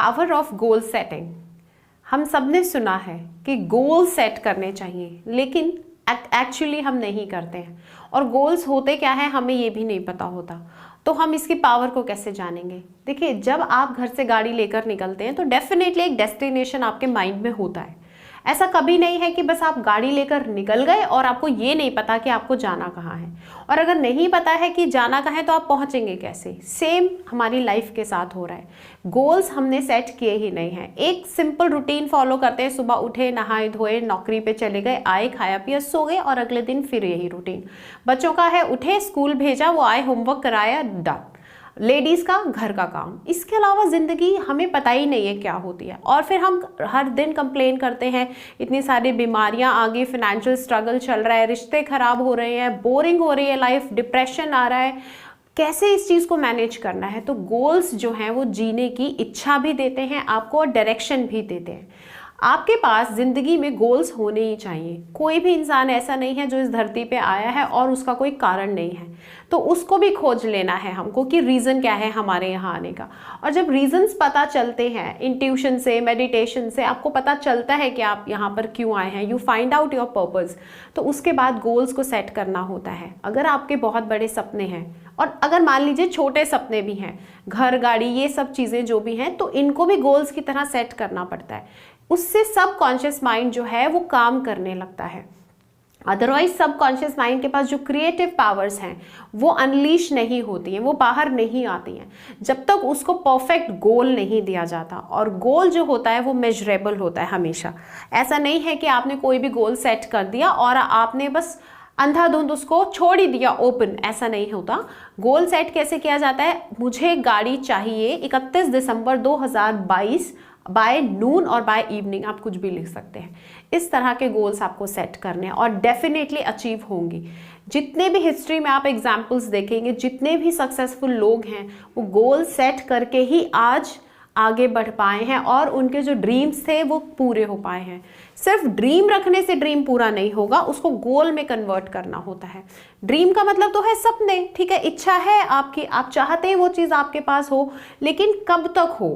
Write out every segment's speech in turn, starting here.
Power of goal setting. हम सब ने सुना है कि गोल सेट करने चाहिए, लेकिन एक्चुअली हम नहीं करते हैं। और गोल्स होते क्या है हमें ये भी नहीं पता होता, तो हम इसकी पावर को कैसे जानेंगे? देखिए, जब आप घर से गाड़ी लेकर निकलते हैं तो डेफिनेटली एक डेस्टिनेशन आपके माइंड में होता है। ऐसा कभी नहीं है कि बस आप गाड़ी लेकर निकल गए और आपको ये नहीं पता कि आपको जाना कहाँ है। और अगर नहीं पता है कि जाना कहाँ है तो आप पहुँचेंगे कैसे? सेम हमारी लाइफ के साथ हो रहा है। गोल्स हमने सेट किए ही नहीं हैं। एक सिंपल रूटीन फॉलो करते हैं, सुबह उठे, नहाए धोए, नौकरी पे चले गए, आए, खाया पिया, सो गए और अगले दिन फिर यही रूटीन। बच्चों का है, उठे, स्कूल भेजा, वो आए, होमवर्क कराया, डन। लेडीज का घर का काम। इसके अलावा जिंदगी हमें पता ही नहीं है क्या होती है। और फिर हम हर दिन कंप्लेन करते हैं, इतनी सारी बीमारियां आ गई, फाइनेंशियल स्ट्रगल चल रहा है, रिश्ते खराब हो रहे हैं, बोरिंग हो रही है लाइफ, डिप्रेशन आ रहा है। कैसे इस चीज़ को मैनेज करना है? तो गोल्स जो हैं वो जीने की इच्छा भी देते हैं आपको और डायरेक्शन भी देते हैं। आपके पास जिंदगी में गोल्स होने ही चाहिए। कोई भी इंसान ऐसा नहीं है जो इस धरती पे आया है और उसका कोई कारण नहीं है, तो उसको भी खोज लेना है हमको कि रीज़न क्या है हमारे यहाँ आने का। और जब रीजंस पता चलते हैं, इंट्यूशन से, मेडिटेशन से आपको पता चलता है कि आप यहाँ पर क्यों आए हैं, you find out your purpose, तो उसके बाद गोल्स को सेट करना होता है। अगर आपके बहुत बड़े सपने हैं और अगर मान लीजिए छोटे सपने भी हैं, घर, गाड़ी, ये सब चीज़ें जो भी हैं, तो इनको भी गोल्स की तरह सेट करना पड़ता है। उससे सबकॉन्शियस माइंड जो है वो काम करने लगता है। अदरवाइज सबकॉन्शियस माइंड के पास जो क्रिएटिव पावर्स हैं वो अनलीश नहीं होती हैं, वो बाहर नहीं आती हैं जब तक उसको परफेक्ट गोल नहीं दिया जाता। और गोल जो होता है वो मेजरेबल होता है हमेशा। ऐसा नहीं है कि आपने कोई भी गोल सेट कर दिया और आपने बस अंधाधुंध उसको छोड़ ही दिया ओपन, ऐसा नहीं होता। गोल सेट कैसे किया जाता है? मुझे गाड़ी चाहिए 31 दिसंबर 2022 बाय नून और बाय इवनिंग, आप कुछ भी लिख सकते हैं। इस तरह के गोल्स आपको सेट करने हैं और डेफिनेटली अचीव होंगी। जितने भी हिस्ट्री में आप एग्जाम्पल्स देखेंगे, जितने भी सक्सेसफुल लोग हैं वो गोल सेट करके ही आज आगे बढ़ पाए हैं और उनके जो ड्रीम्स थे वो पूरे हो पाए हैं। सिर्फ ड्रीम रखने से ड्रीम पूरा नहीं होगा, उसको गोल में कन्वर्ट करना होता है। ड्रीम का मतलब तो है सपने, ठीक है, इच्छा है आपकी, आप चाहते हैं वो चीज़ आपके पास हो, लेकिन कब तक हो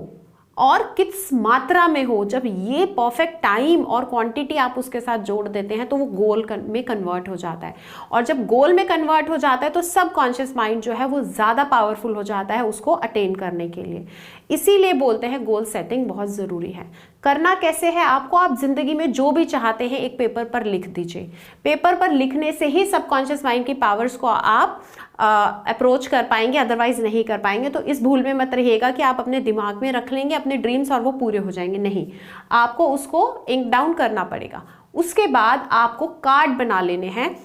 और किस मात्रा में हो। जब ये परफेक्ट टाइम और क्वांटिटी आप उसके साथ जोड़ देते हैं तो वो गोल में कन्वर्ट हो जाता है। और जब गोल में कन्वर्ट हो जाता है तो सबकॉन्शियस माइंड जो है वो ज़्यादा पावरफुल हो जाता है उसको अटेन करने के लिए। इसीलिए बोलते हैं गोल सेटिंग बहुत ज़रूरी है। करना कैसे है आपको? आप जिंदगी में जो भी चाहते हैं एक पेपर पर लिख दीजिए। पेपर पर लिखने से ही सबकॉन्शियस माइंड की पावर्स को आप अप्रोच कर पाएंगे, अदरवाइज नहीं कर पाएंगे। तो इस भूल में मत रहिएगा कि आप अपने दिमाग में रख लेंगे अपने ड्रीम्स और वो पूरे हो जाएंगे। नहीं, आपको उसको इंक डाउन करना पड़ेगा। उसके बाद आपको कार्ड बना लेने हैं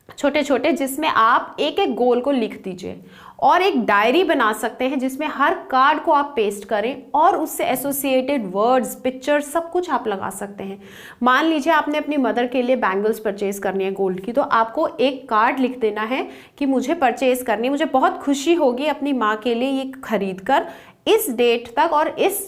छोटे छोटे, जिसमें आप एक एक गोल को लिख दीजिए और एक डायरी बना सकते हैं जिसमें हर कार्ड को आप पेस्ट करें और उससे एसोसिएटेड वर्ड्स, पिक्चर्स, सब कुछ आप लगा सकते हैं। मान लीजिए आपने अपनी मदर के लिए बैंगल्स परचेज करनी है गोल्ड की, तो आपको एक कार्ड लिख देना है कि मुझे परचेज करनी है, मुझे बहुत खुशी होगी अपनी माँ के लिए ये खरीद कर इस डेट तक और इस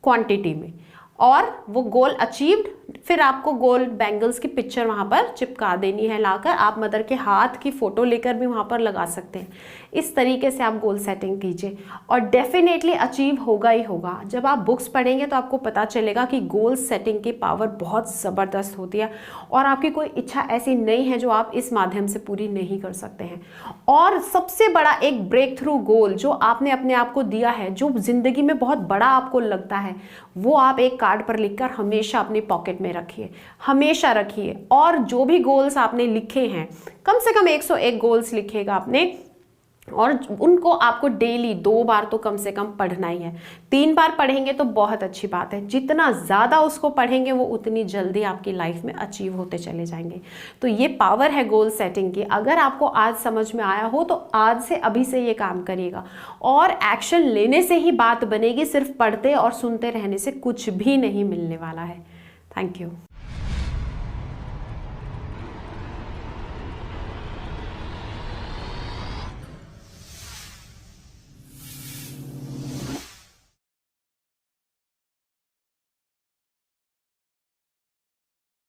क्वांटिटी में, और वो गोल अचीव्ड। फिर आपको गोल्ड बैंगल्स की पिक्चर वहाँ पर चिपका देनी है लाकर, आप मदर के हाथ की फ़ोटो लेकर भी वहाँ पर लगा सकते हैं। इस तरीके से आप गोल सेटिंग कीजिए और डेफिनेटली अचीव होगा ही होगा। जब आप बुक्स पढ़ेंगे तो आपको पता चलेगा कि गोल सेटिंग की पावर बहुत ज़बरदस्त होती है और आपकी कोई इच्छा ऐसी नहीं है जो आप इस माध्यम से पूरी नहीं कर सकते हैं। और सबसे बड़ा एक ब्रेक थ्रू गोल जो आपने अपने आप को दिया है, जो ज़िंदगी में बहुत बड़ा आपको लगता है, वो आप एक कार्ड पर लिखकर हमेशा अपनी पॉकेट में रखिए, हमेशा रखिए। और जो भी गोल्स आपने लिखे हैं, कम से कम 101 गोल्स लिखिएगा आपने, और उनको आपको डेली 2 बार तो कम से कम पढ़ना ही है। 3 बार पढ़ेंगे तो बहुत अच्छी बात है। जितना ज़्यादा उसको पढ़ेंगे वो उतनी जल्दी आपकी लाइफ में अचीव होते चले जाएंगे। तो ये पावर है गोल सेटिंग की। अगर आपको आज समझ में आया हो तो आज से, अभी से ये काम करिएगा और एक्शन लेने से ही बात बनेगी। सिर्फ पढ़ते और सुनते रहने से कुछ भी नहीं मिलने वाला है। Thank you.